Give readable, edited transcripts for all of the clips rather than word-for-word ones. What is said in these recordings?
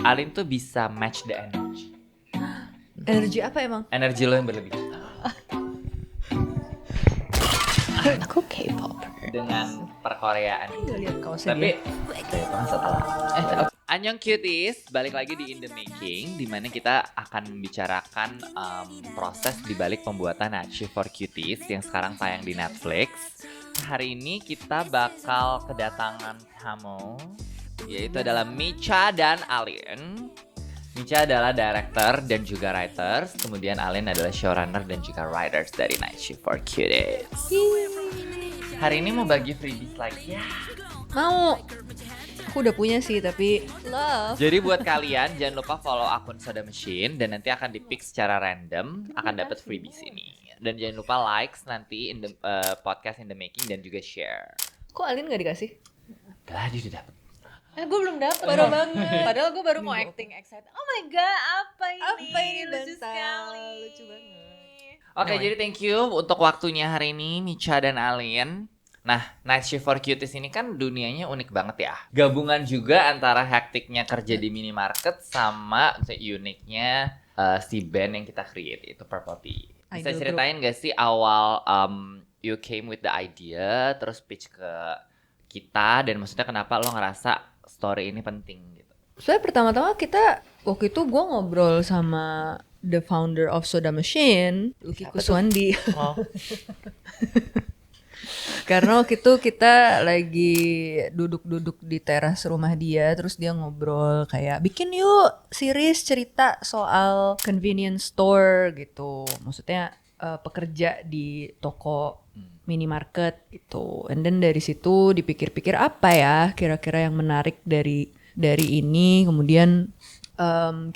Alin tuh bisa match the energy. Energi apa emang? Energi lo yang berlebihan. Aku K-pop Dengan perkoreaan. Nggak lihat kaosnya Tapi dia. itu kan setelah. Annyeong cuties, balik lagi di In The Making, di mana kita akan membicarakan proses dibalik pembuatan Nachi for Cuties yang sekarang tayang di Netflix. Hari ini kita bakal kedatangan tamu, yaitu adalah Micha dan Alin. Micha adalah director dan juga writers, kemudian Alin adalah showrunner dan juga writers dari Nachi for Cuties. Hari ini mau bagi freebies lagi ya. Mau. Aku udah punya sih, tapi love. Jadi buat kalian jangan lupa follow akun Soda Machine dan nanti akan di-pick secara random, akan dapat freebies ini. Dan jangan lupa likes nanti in the podcast In The Making dan juga share. Kok Alin gak dikasih? Lah dia udah dapet. Gue belum dapet Baru banget. Padahal gue baru mau acting excited. Oh my god, apa ini? Apa ini, Lucu Bantal? sekali. Lucu banget. Oke, Anyway. jadi thank you untuk waktunya hari ini Micha dan Alin. Nah, Nachi for Cuties ini kan dunianya unik banget ya. Gabungan juga antara hektiknya kerja di minimarket sama uniknya si band yang kita create, itu Purple Tea. Bisa Idol ceritain gak sih awal you came with the idea, terus pitch ke kita, dan maksudnya kenapa lo ngerasa story ini penting gitu? Soalnya pertama-tama kita, waktu itu gue ngobrol sama the founder of Soda Machine, Lucky Siapa tuh? Kuswandi. Oh, Karena waktu itu kita lagi duduk-duduk di teras rumah dia, terus dia ngobrol kayak bikin yuk series cerita soal convenience store gitu. Maksudnya pekerja di toko minimarket gitu. And then dari situ dipikir-pikir apa ya kira-kira yang menarik dari ini. Kemudian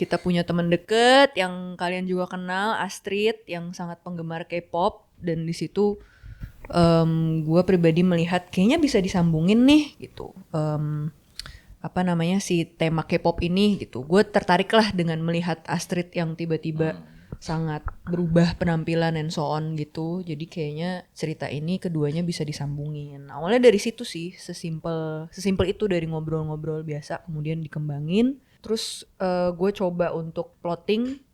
kita punya teman deket yang kalian juga kenal, Astrid, yang sangat penggemar K-pop, dan di situ gue pribadi melihat kayaknya bisa disambungin nih gitu, apa namanya si tema K-pop ini gitu. Gue tertarik lah dengan melihat Astrid yang tiba-tiba sangat berubah penampilan and so on gitu. Jadi kayaknya cerita ini keduanya bisa disambungin. Awalnya dari situ sih, sesimpel itu, dari ngobrol-ngobrol biasa kemudian dikembangin. Terus gue coba untuk plotting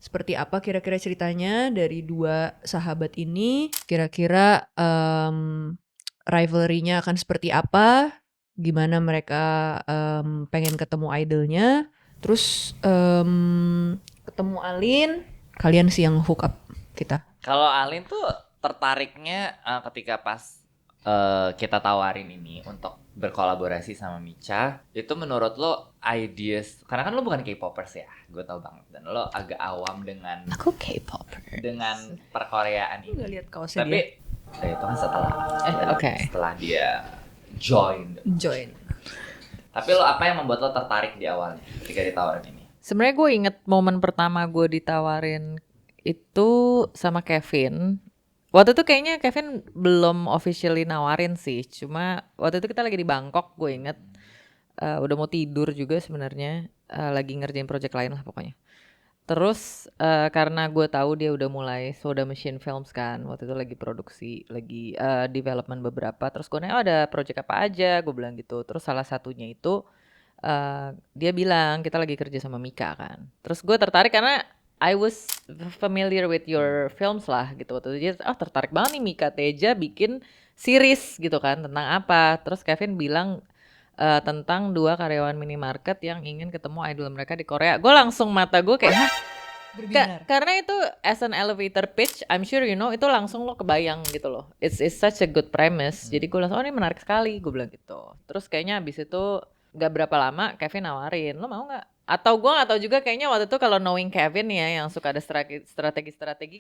seperti apa kira-kira ceritanya dari dua sahabat ini, kira-kira rivalry-nya akan seperti apa, gimana mereka pengen ketemu idolnya, terus ketemu Alin, kalian sih yang hook up kita. kalau Alin tuh tertariknya ketika pas kita tawarin ini untuk berkolaborasi sama Micha, itu menurut lo ideas, karena kan lo bukan K-popers ya, gue tau banget, dan lo agak awam dengan Aku K-pop. perkoreaan ini. Nggak lihat kaosnya Tapi itu kan setelah oke. setelah dia join. join. Tapi lo apa yang membuat lo tertarik di awalnya ketika ditawarin ini? Sebenarnya gue inget momen pertama gue ditawarin itu sama Kevin. Waktu itu kayaknya Kevin belum officially nawarin sih. Cuma waktu itu kita lagi di Bangkok, gue inget. Udah mau tidur juga sebenarnya. Lagi ngerjain project lain lah pokoknya. Terus karena gue tahu dia udah mulai Soda Machine Films kan. Waktu itu lagi produksi, lagi development beberapa. Terus gue nanya, ada project apa aja? Gue bilang gitu. Terus salah satunya itu dia bilang kita lagi kerja sama Mika kan. Terus gue tertarik karena I was familiar with your films lah gitu. Waktu itu dia tertarik banget nih Mika Teja bikin series gitu kan, tentang apa. Terus Kevin bilang tentang dua karyawan minimarket yang ingin ketemu idol mereka di Korea. Gue langsung mata gue kayak hah? Karena itu as an elevator pitch, I'm sure you know, itu langsung lo kebayang gitu loh. It's such a good premise. Jadi gue langsung, oh ini menarik sekali, gue bilang gitu. Terus kayaknya abis itu gak berapa lama Kevin nawarin, lo mau gak? Atau gue gak tahu juga, kayaknya waktu itu kalau knowing Kevin ya, yang suka ada strategi,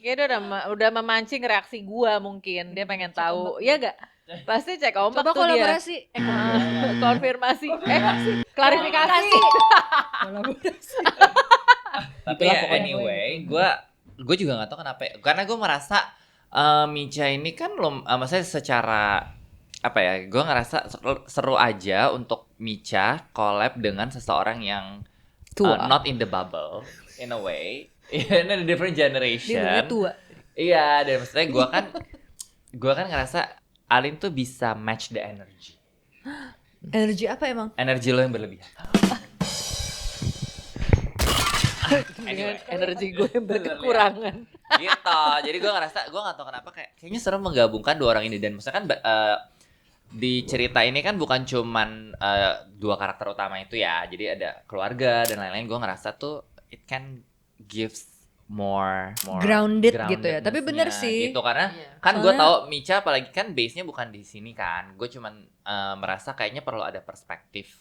kayaknya dia udah memancing reaksi gue mungkin. Dia pengen tahu, iya gak? Pasti cek ombak Coba tuh dia. kolaborasi. Konfirmasi. Klarifikasi. Tapi ya anyway, gue juga nggak tahu kenapa. Karena gue merasa Micha ini kan maksudnya secara apa ya? Gue ngerasa seru aja untuk Micha collab dengan seseorang yang Tua. not in the bubble in a way, in a different generation. Dia tua. Iya, dan maksudnya gue kan ngerasa Alin tuh bisa match the energy. Energi apa emang? Energi lo yang berlebihan. Anyway. energi gue yang berkekurangan. Gitu. Jadi gue ngerasa, gue gak tahu kenapa kayaknya seru menggabungkan dua orang ini. Dan maksudnya kan di cerita ini kan bukan cuman dua karakter utama itu ya. Jadi ada keluarga dan lain-lain. Gue ngerasa tuh it can gives more Grounded gitu ya. Tapi bener sih. gitu, karena Iya. kan gue Soalnya- tahu Micha apalagi kan base-nya bukan di sini kan. Gue cuman merasa kayaknya perlu ada perspektif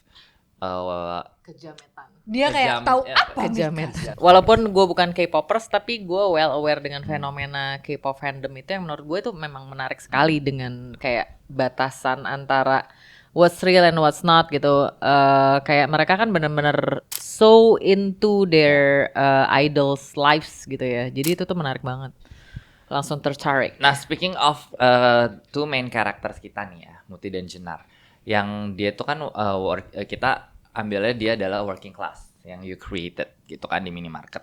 Kejametan. Dia kayak Kejam- tahu ya, apa Kejametan. Walaupun gue bukan K-popers, tapi gue well aware dengan fenomena K-pop fandom itu yang menurut gue itu memang menarik sekali dengan kayak batasan antara what's real and what's not gitu. Kayak mereka kan bener-bener so into their idols lives gitu ya. Jadi itu tuh menarik banget. Langsung tertarik. Nah, speaking of two main characters kita nih ya, Muti dan Jenar. Yang dia tuh kan kita ambilnya dia adalah working class yang you created gitu kan di minimarket.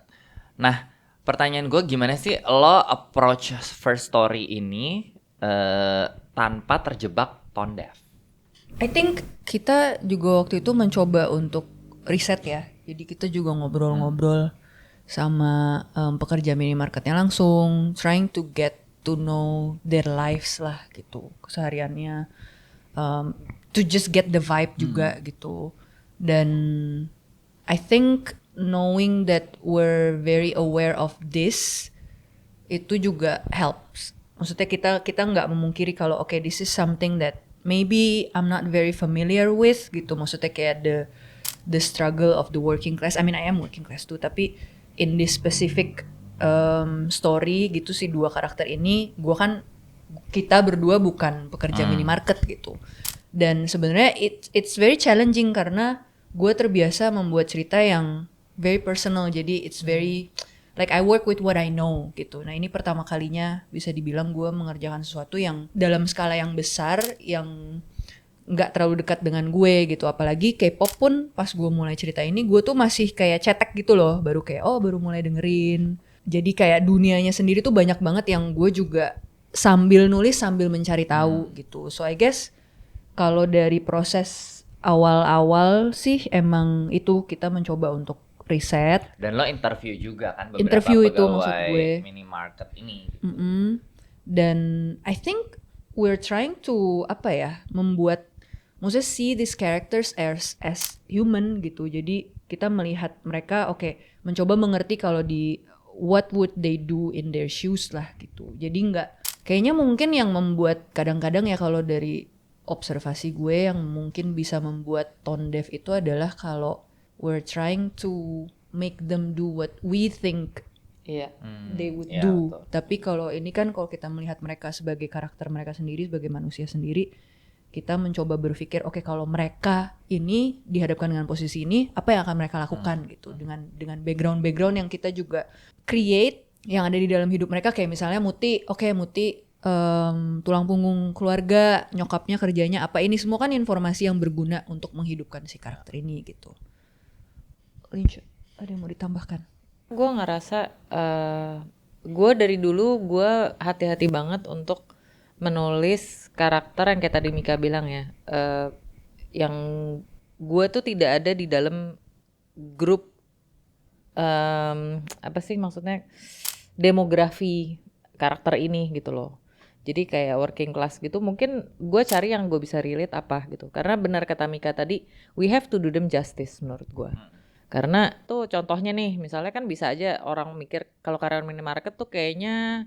Nah, pertanyaan gue gimana sih lo approach first story ini tanpa terjebak tone deaf? I think kita juga waktu itu mencoba untuk riset ya. Jadi kita juga ngobrol-ngobrol sama pekerja minimarketnya langsung, trying to get to know their lives lah gitu, kesehariannya, to just get the vibe juga gitu. Dan I think knowing that we're very aware of this itu juga helps. Maksudnya kita nggak memungkiri kalau okay, this is something that maybe I'm not very familiar with gitu. Maksudnya kayak the struggle of the working class. I mean I am working class too, tapi in this specific story gitu sih dua karakter ini, kita berdua bukan pekerja minimarket gitu. Dan sebenarnya it's very challenging karena gue terbiasa membuat cerita yang very personal, jadi it's very like I work with what I know gitu. Nah ini pertama kalinya bisa dibilang gue mengerjakan sesuatu yang dalam skala yang besar, yang nggak terlalu dekat dengan gue gitu. Apalagi K-pop pun pas gue mulai cerita ini gue tuh masih kayak cetek gitu loh, baru mulai dengerin. Jadi kayak dunianya sendiri tuh banyak banget yang gue juga sambil nulis sambil mencari tahu gitu. So I guess kalau dari proses awal-awal sih emang itu kita mencoba untuk riset. Dan lo interview juga kan beberapa Interview itu pegawai maksud gue. minimarket ini. Dan I think we're trying to maksudnya see these characters as human gitu. Jadi kita melihat mereka mencoba mengerti kalau di what would they do in their shoes lah gitu. Jadi kayaknya mungkin yang membuat kadang-kadang ya kalau dari observasi gue yang mungkin bisa membuat tone deaf itu adalah kalau we're trying to make them do what we think Iya. they would iya, do. betul. Tapi kalau ini kan kalau kita melihat mereka sebagai karakter mereka sendiri, sebagai manusia sendiri, kita mencoba berpikir kalau mereka ini dihadapkan dengan posisi ini, apa yang akan mereka lakukan gitu, dengan background yang kita juga create yang ada di dalam hidup mereka. Kayak misalnya Muti tulang punggung keluarga, nyokapnya kerjanya apa, ini semua kan informasi yang berguna untuk menghidupkan si karakter ini gitu. Lince, ada yang mau ditambahkan? Gue ngerasa gue dari dulu gue hati-hati banget untuk menulis karakter yang kayak tadi Mika bilang ya, yang gue tuh tidak ada di dalam grup apa sih maksudnya demografi karakter ini gitu loh. Jadi kayak working class gitu, mungkin gue cari yang gue bisa relate apa gitu. Karena benar kata Mika tadi, we have to do them justice menurut gue. Karena tuh contohnya nih, misalnya kan bisa aja orang mikir kalau karyawan minimarket tuh kayaknya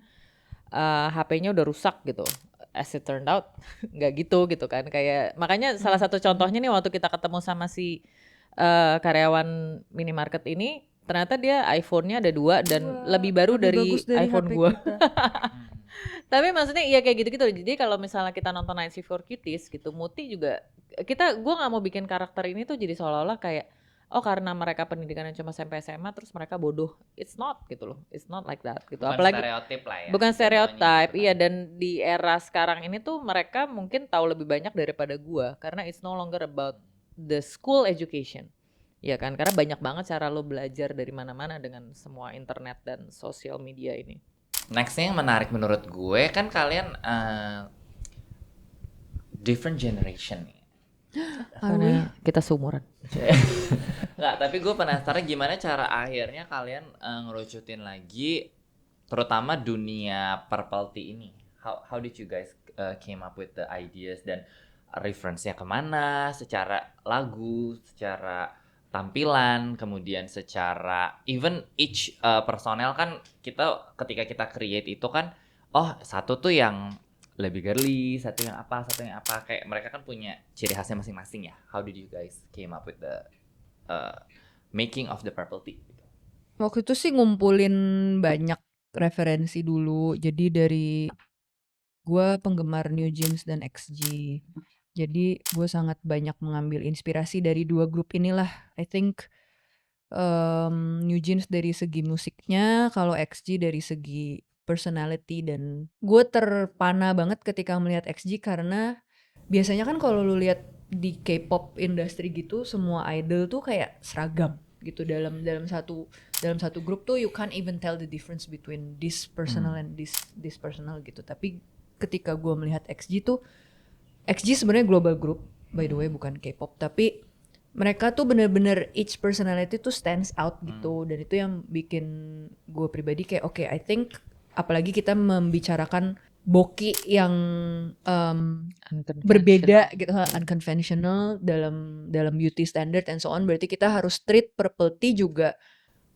HP-nya udah rusak gitu. As it turned out, nggak gitu kan. Kayak makanya salah satu contohnya nih waktu kita ketemu sama si karyawan minimarket ini, ternyata dia iPhone-nya ada 2 dan lebih baru dari iPhone HP gua. kita. Tapi maksudnya iya kayak gitu-gitu. Jadi kalau misalnya kita nonton 94 Cuties gitu, Muti juga gue nggak mau bikin karakter ini tuh jadi seolah-olah kayak karena mereka pendidikannya cuma sampai SMA terus mereka bodoh. It's not gitu loh. It's not like that gitu. Bukan Apalagi stereotip lah ya. bukan stereotype. Contohnya gitu Iya, kan. dan di era sekarang ini tuh mereka mungkin tahu lebih banyak daripada gua karena it's no longer about the school education. Ya kan? Karena banyak banget cara lo belajar dari mana-mana dengan semua internet dan sosial media ini. Nextnya yang menarik menurut gue kan kalian different generation nih. Karena kita seumuran. Nggak, tapi gue penasaran gimana cara akhirnya kalian ngerucutin lagi, terutama dunia Purple Tea ini. How did you guys came up with the ideas dan reference-nya kemana, secara lagu, secara tampilan, kemudian secara even each personel kan kita ketika kita create itu kan, oh satu tuh yang lebih girly, satu yang apa, kayak mereka kan punya ciri khasnya masing-masing ya. How did you guys came up with the making of the Purple Tea? Waktu itu sih ngumpulin banyak referensi dulu. Jadi dari gue penggemar New Jeans dan XG. Jadi gue sangat banyak mengambil inspirasi dari dua grup inilah. I think New Jeans dari segi musiknya, kalau XG dari segi personality, dan gue terpana banget ketika melihat XG karena biasanya kan kalau lu lihat di K-pop industry gitu semua idol tuh kayak seragam gitu dalam satu grup tuh you can't even tell the difference between this personal and this personal gitu. Tapi ketika gue melihat XG tuh, XG sebenarnya global group by the way, bukan K-pop, tapi mereka tuh bener-bener each personality tuh stands out gitu, dan itu yang bikin gue pribadi kayak oke, I think apalagi kita membicarakan Boki yang berbeda gitu, unconventional dalam beauty standard and so on, berarti kita harus treat Purple Tea juga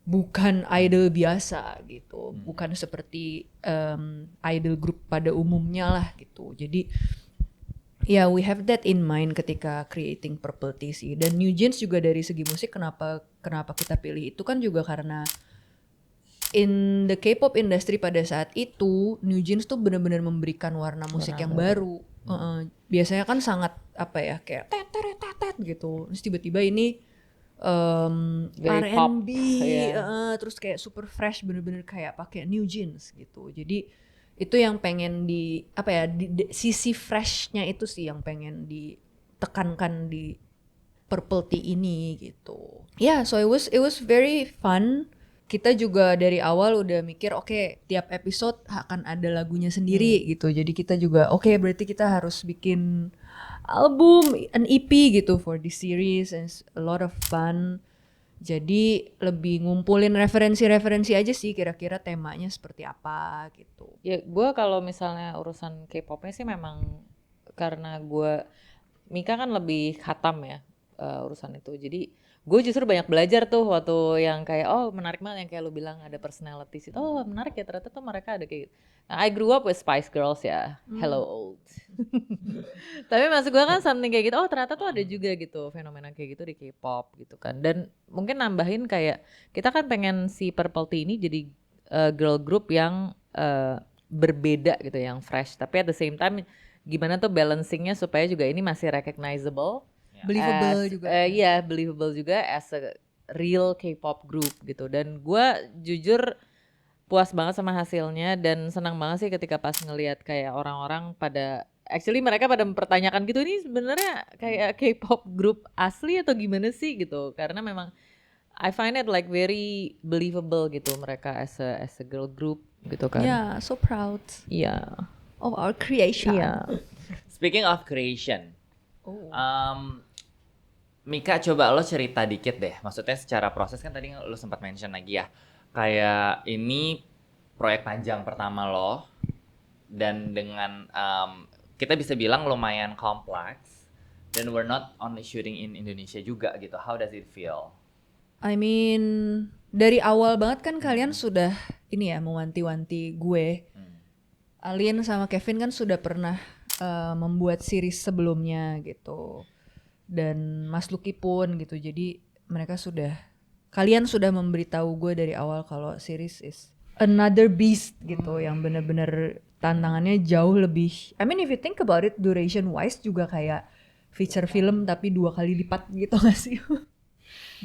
bukan idol biasa gitu, bukan seperti idol group pada umumnya lah gitu. Jadi ya, we have that in mind ketika creating Purple Tea sih. Dan New Jeans juga dari segi musik kenapa kita pilih itu kan juga karena in the K-pop industry pada saat itu New Jeans tuh benar-benar memberikan warna musik yang baru. Biasanya kan sangat apa ya, kayak tet gitu. Terus tiba-tiba ini R&B, terus kayak super fresh, bener-bener kayak pakai New Jeans gitu. Jadi itu yang pengen di apa ya, sisi freshnya itu sih yang pengen ditekankan di Purple Tea ini gitu. So it was very fun. Kita juga dari awal udah mikir oke, tiap episode akan ada lagunya sendiri gitu. Jadi kita juga oke, berarti kita harus bikin album, an EP gitu for this series, and a lot of fun. Jadi lebih ngumpulin referensi-referensi aja sih, kira-kira temanya seperti apa gitu. Ya gue kalau misalnya urusan K-popnya sih memang karena Mika kan lebih khatam ya urusan itu. Jadi gue justru banyak belajar tuh waktu yang kayak menarik banget yang kayak lu bilang ada personalities itu. Menarik ya, ternyata tuh mereka ada kayak. Nah, I grew up with Spice Girls ya. Hello old. Tapi maksud gue kan something kayak gitu. Ternyata tuh ada juga gitu fenomena kayak gitu di K-pop gitu kan. Dan mungkin nambahin kayak kita kan pengen si Purple Tea ini jadi girl group yang berbeda gitu, yang fresh. Tapi at the same time gimana tuh balancingnya supaya juga ini masih recognizable. Believable juga. Iya, believable juga as a real K-pop group gitu. Dan gue jujur puas banget sama hasilnya dan senang banget sih ketika pas ngelihat kayak orang-orang actually mereka pada mempertanyakan gitu, ini sebenarnya kayak K-pop group asli atau gimana sih gitu. Karena memang I find it like very believable gitu mereka as a girl group gitu kan. Yeah, so proud. Iya. Of our creation. Iya. Speaking of creation, Mika, coba lo cerita dikit deh. Maksudnya secara proses kan tadi lo sempat mention lagi ya. Kayak ini proyek panjang pertama lo. Dan dengan kita bisa bilang lumayan kompleks. Dan we're not only shooting in Indonesia juga gitu. How does it feel? I mean, dari awal banget kan kalian sudah ini ya, mewanti-wanti gue. Alin sama Kevin kan sudah pernah membuat series sebelumnya gitu. Dan Mas Lucky pun gitu. Jadi kalian sudah memberitahu gue dari awal kalau series is another beast gitu, yang benar-benar tantangannya jauh lebih. I mean if you think about it, duration wise juga kayak feature film tapi 2 kali lipat gitu gak sih?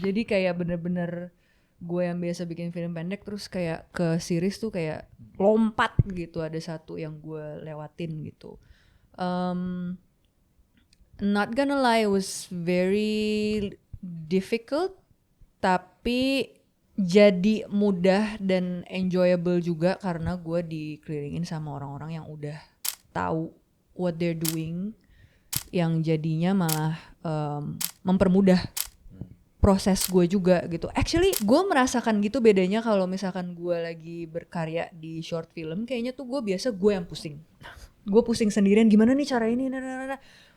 Jadi kayak bener-bener gue yang biasa bikin film pendek terus kayak ke series tuh kayak lompat gitu, ada satu yang gue lewatin gitu. Not gonna lie, it was very difficult, tapi jadi mudah dan enjoyable juga karena gue dikelilingin sama orang-orang yang udah tahu what they're doing. yang jadinya malah mempermudah proses gue juga gitu. Actually gue merasakan gitu bedanya kalau misalkan gue lagi berkarya di short film, kayaknya tuh gue yang pusing. Gue pusing sendirian gimana nih cara ini,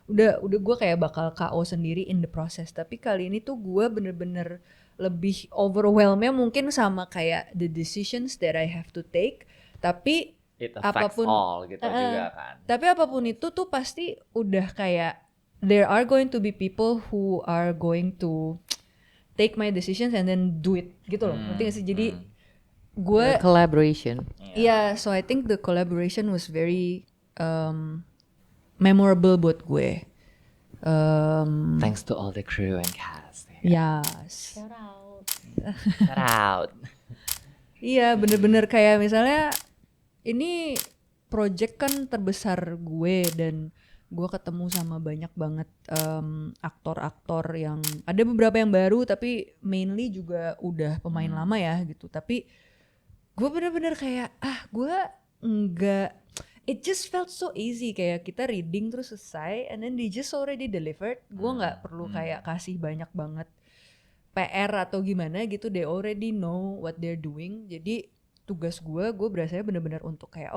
udah gue kayak bakal KO sendiri in the process. Tapi kali ini tuh gue bener-bener lebih overwhelmnya mungkin sama kayak the decisions that I have to take. Tapi It affects all gitu juga kan. tapi apapun itu tuh pasti udah kayak there are going to be people who are going to take my decisions and then do it gitu loh. Ngerti gak sih? Jadi gue Collaboration. yeah, so I think the collaboration was very memorable buat gue. Thanks to all the crew and cast. Yes. Shout out. Iya, bener-bener kayak misalnya ini project kan terbesar gue dan gue ketemu sama banyak banget aktor-aktor yang ada beberapa yang baru tapi mainly juga udah pemain lama ya gitu. Tapi gue bener-bener kayak gue enggak, it just felt so easy kayak kita reading terus selesai and then they just already delivered. Gue nggak perlu kayak kasih banyak banget PR atau gimana gitu, they already know what they're doing. Jadi tugas gue berasanya benar-benar untuk kayak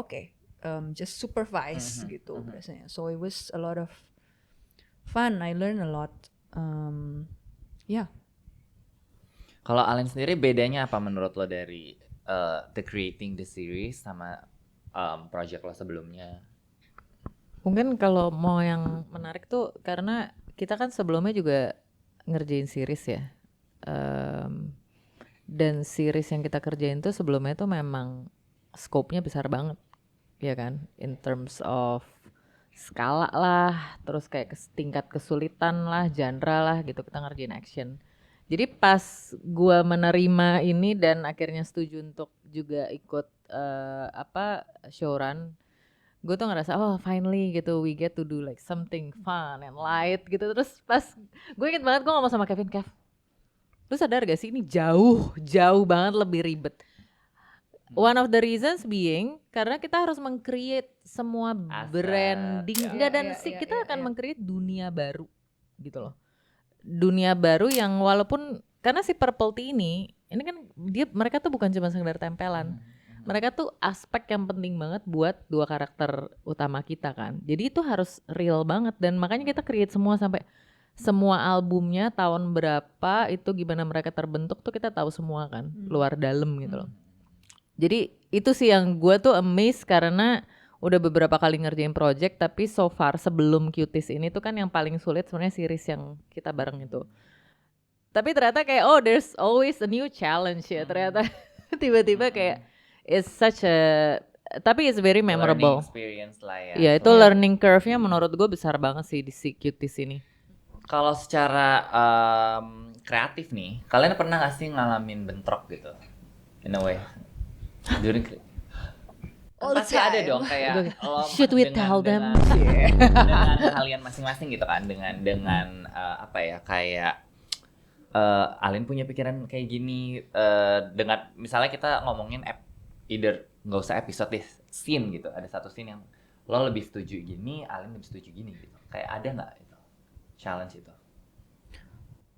just supervise gitu biasanya. So it was a lot of fun, I learned a lot. Yeah. Kalau Alin sendiri bedanya apa menurut lo dari the creating the series sama project lo sebelumnya? Mungkin kalau mau yang menarik tuh karena kita kan sebelumnya juga ngerjain series ya. Dan series yang kita kerjain tuh sebelumnya tuh memang scope-nya besar banget, ya kan? In terms of skala lah, terus kayak tingkat kesulitan lah, genre lah gitu, kita ngerjain action. Jadi pas gua menerima ini dan akhirnya setuju untuk juga ikut showrun, gue tuh ngerasa finally gitu we get to do like something fun and light gitu. Terus pas gue inget banget gue ngomong sama Kevin, lu sadar gak sih ini jauh banget lebih ribet. One of the reasons being karena kita harus meng-create semua branding kita akan meng-create dunia baru gitu loh. Dunia baru yang walaupun karena si Purple Tea ini kan mereka tuh bukan cuma sekedar tempelan. Mereka tuh aspek yang penting banget buat dua karakter utama kita kan. Jadi itu harus real banget dan makanya kita create sampai semua albumnya tahun berapa itu gimana mereka terbentuk tuh kita tahu semua kan, luar dalam gitu loh. Jadi itu sih yang gue tuh amazed karena udah beberapa kali ngerjain project tapi so far sebelum Cuties ini tuh kan yang paling sulit sebenarnya series yang kita bareng itu. Tapi ternyata kayak there's always a new challenge ya ternyata. Tiba-tiba kayak it's such a tapi it's very memorable. Learning experience lah ya. Ya itu learning curve-nya menurut gue besar banget sih di si Cuties ini. Kalau secara kreatif nih, kalian pernah gak sih ngalamin bentrok gitu? In a way. Pasti ada dong kayak lo Should we tell them? dengan kalian masing-masing gitu kan, dengan kayak Alin punya pikiran kayak gini, dengan misalnya kita ngomongin either nggak usah episode deh, scene gitu, ada satu scene yang lo lebih setuju gini, Alin lebih setuju gini gitu, kayak ada nggak itu challenge itu?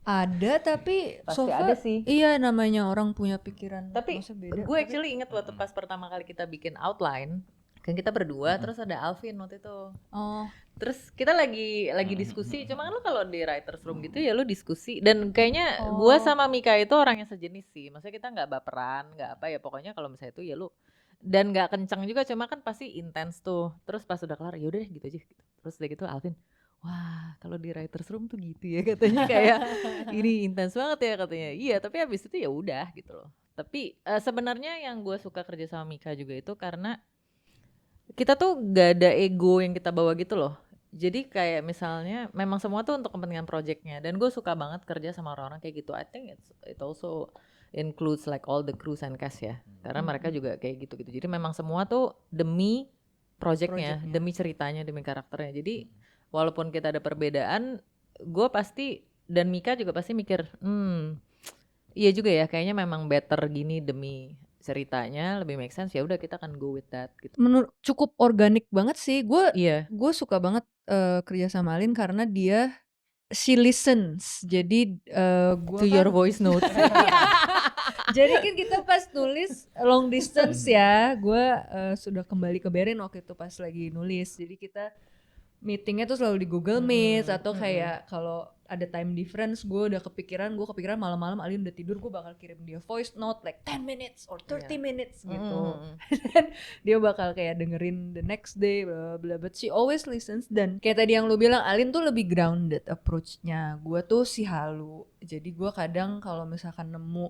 Ada tapi Pasti so far, ada sih. iya namanya orang punya pikiran. Tapi gue actually inget waktu pas pertama kali kita bikin outline kan kita berdua terus ada Alvin waktu itu. Terus kita lagi diskusi, cuma kan lu kalau di writers room gitu ya lu diskusi dan kayaknya gue sama Mika itu orang yang sejenis sih. Maksudnya kita nggak baperan, nggak apa ya pokoknya kalau misalnya itu ya lu dan nggak kencang juga cuma kan pasti intens tuh. Terus pas udah kelar ya udah gitu aja. Terus udah gitu Alvin, wah kalau di writers room tuh gitu ya katanya kayak ini intens banget ya katanya. Iya tapi habis itu ya udah gitu loh. Tapi sebenarnya yang gue suka kerja sama Mika juga itu karena kita tuh gak ada ego yang kita bawa gitu loh. Jadi kayak misalnya memang semua tuh untuk kepentingan projectnya dan gue suka banget kerja sama orang-orang kayak gitu. I think it also includes like all the crews and cast ya. Karena mereka juga kayak gitu-gitu. Jadi memang semua tuh demi projectnya, demi ceritanya, demi karakternya. Jadi walaupun kita ada perbedaan, gue pasti dan Mika juga pasti mikir, iya juga ya kayaknya memang better gini demi ceritanya lebih make sense, ya udah kita akan go with that gitu. Menurut cukup organik banget sih. Gue Iya. suka banget kerja sama Alin karena she listens. Jadi gue To your voice notes. jadi kan kita pas nulis long distance ya, gue sudah kembali ke Berin waktu itu pas lagi nulis. Jadi kita meetingnya tuh selalu di Google Meet atau kayak kalau ada time difference, gue kepikiran malam-malam Alin udah tidur, gue bakal kirim dia voice note like 10 minutes or 30 minutes gitu. Dan dia bakal kayak dengerin the next day bla bla, but she always listens. Dan kayak tadi yang lu bilang, Alin tuh lebih grounded approach-nya, gue tuh si halu. Jadi gue kadang kalau misalkan nemu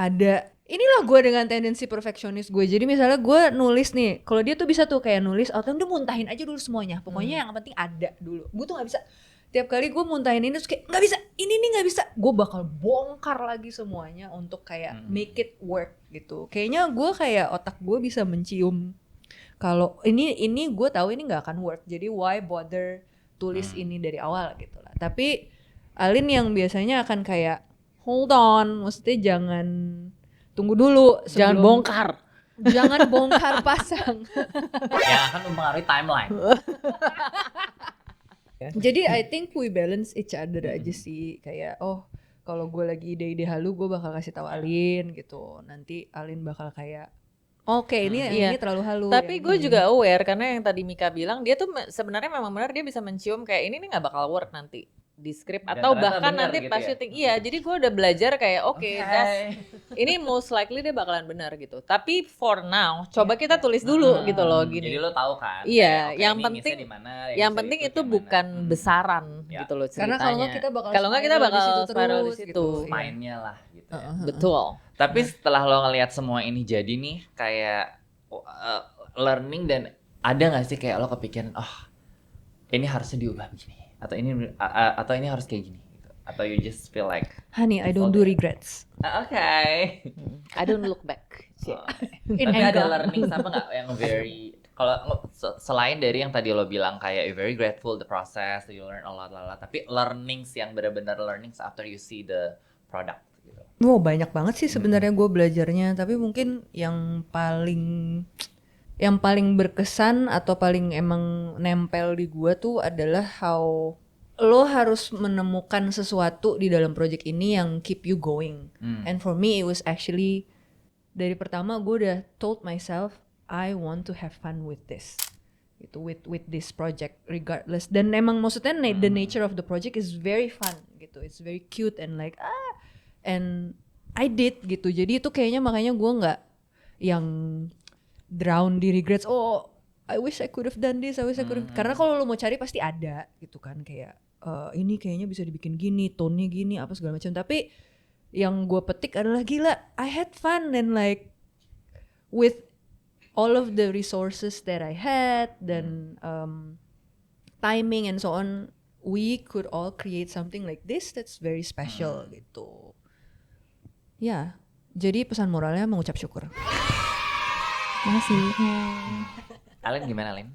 ada, inilah gue dengan tendensi perfeksionis gue. Jadi misalnya gue nulis nih, kalau dia tuh bisa tuh kayak nulis atau udah muntahin aja dulu semuanya, pokoknya yang penting ada dulu. Gue tuh nggak bisa. Tiap kali gue muntahin ini terus kayak nggak bisa, ini nih nggak bisa, gue bakal bongkar lagi semuanya untuk kayak make it work gitu. Kayaknya gue kayak otak gue bisa mencium kalau ini gue tahu ini nggak akan work, jadi why bother tulis ini dari awal gitu lah. Tapi Alin yang biasanya akan kayak hold on, maksudnya jangan, tunggu dulu Jangan sebelum- bongkar. jangan bongkar pasang. Yang akan mempengaruhi timeline. Jadi I think we balance each other aja sih, kayak kalau gue lagi ide-ide halu gue bakal kasih tahu Alin gitu, nanti Alin bakal kayak oke, ini Iya. ini terlalu halu. Tapi yang gue ini. juga aware karena yang tadi Mika bilang, dia tuh sebenarnya memang benar, dia bisa mencium kayak ini nih nggak bakal work nanti di skrip Dan atau ternyata bahkan bener nanti gitu pas ya? syuting. Iya, jadi gue udah belajar kayak oke, ini most likely dia bakalan benar gitu. Tapi for now, coba kita tulis dulu gitu loh Jadi gini. lo tahu kan? Iya, kayak, oke, yang ini penting- miss-nya di mana, Yang bisa penting ikut itu yang bukan mana. besaran Ya. gitu loh ceritanya. Karena kalau nggak kita bakal Kalau nggak kita spiral bakal di situ spiral di terus situ. gitu. Iya. Mainnya lah gitu ya. Betul. Tapi setelah lo ngelihat semua ini jadi nih kayak learning, dan ada nggak sih kayak lo kepikiran ini harusnya diubah begini atau ini harus kayak gini gitu. Atau you just feel like Honey, I don't do regrets. oke. I don't look back. In Tapi ada anger. learning apa nggak yang very, kalau selain dari yang tadi lo bilang kayak you're very grateful the process, you learn a lot, tapi learnings yang benar-benar learnings after you see the product gitu. Banyak banget sih sebenarnya gue belajarnya, tapi mungkin yang paling berkesan atau paling emang nempel di gue tuh adalah how lo harus menemukan sesuatu di dalam project ini yang keep you going. And for me it was actually dari pertama gue udah told myself I want to have fun with this, gitu, with this project regardless. Dan emang maksudnya the nature of the project is very fun gitu, it's very cute and like and I did gitu. Jadi itu kayaknya makanya gue nggak yang drown di regrets. I wish I could have done this, I wish I could have. Karena kalau lo mau cari pasti ada gitu kan, kayak ini kayaknya bisa dibikin gini, tone-nya gini, apa segala macam. Tapi yang gue petik adalah gila, I had fun and like with all of the resources that I had dan timing and so on, we could all create something like this that's very special gitu. Ya, jadi pesan moralnya mengucap syukur. Makasih. Alin gimana, Alin?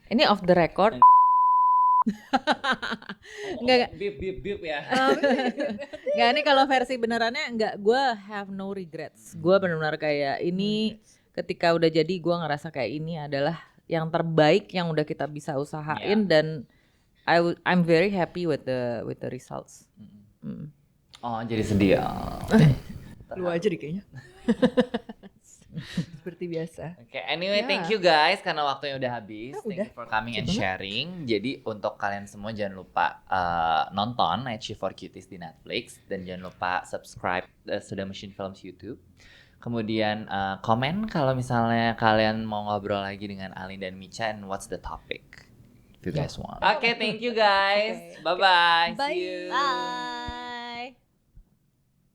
Ini off the record. Enggak. Bip ya. Enggak, ini kalau versi benerannya enggak, gue have no regrets. Gue benar-benar kayak ini ketika udah jadi gue ngerasa kayak ini adalah yang terbaik yang udah kita bisa usahain dan I'm very happy with the results. Jadi sedih ya. Lu aja deh kayaknya. Seperti biasa. Oke, anyway, thank you guys karena waktunya udah habis. Thank Udah. you for coming and sharing. Jadi untuk kalian semua jangan lupa nonton Night Shift for Cuties di Netflix, dan jangan lupa subscribe Sudah Machine Films YouTube. Kemudian komen kalau misalnya kalian mau ngobrol lagi dengan Alin dan Micha, and what's the topic if you guys want. Oke, thank you guys. Bye-bye. Bye. See you. Bye.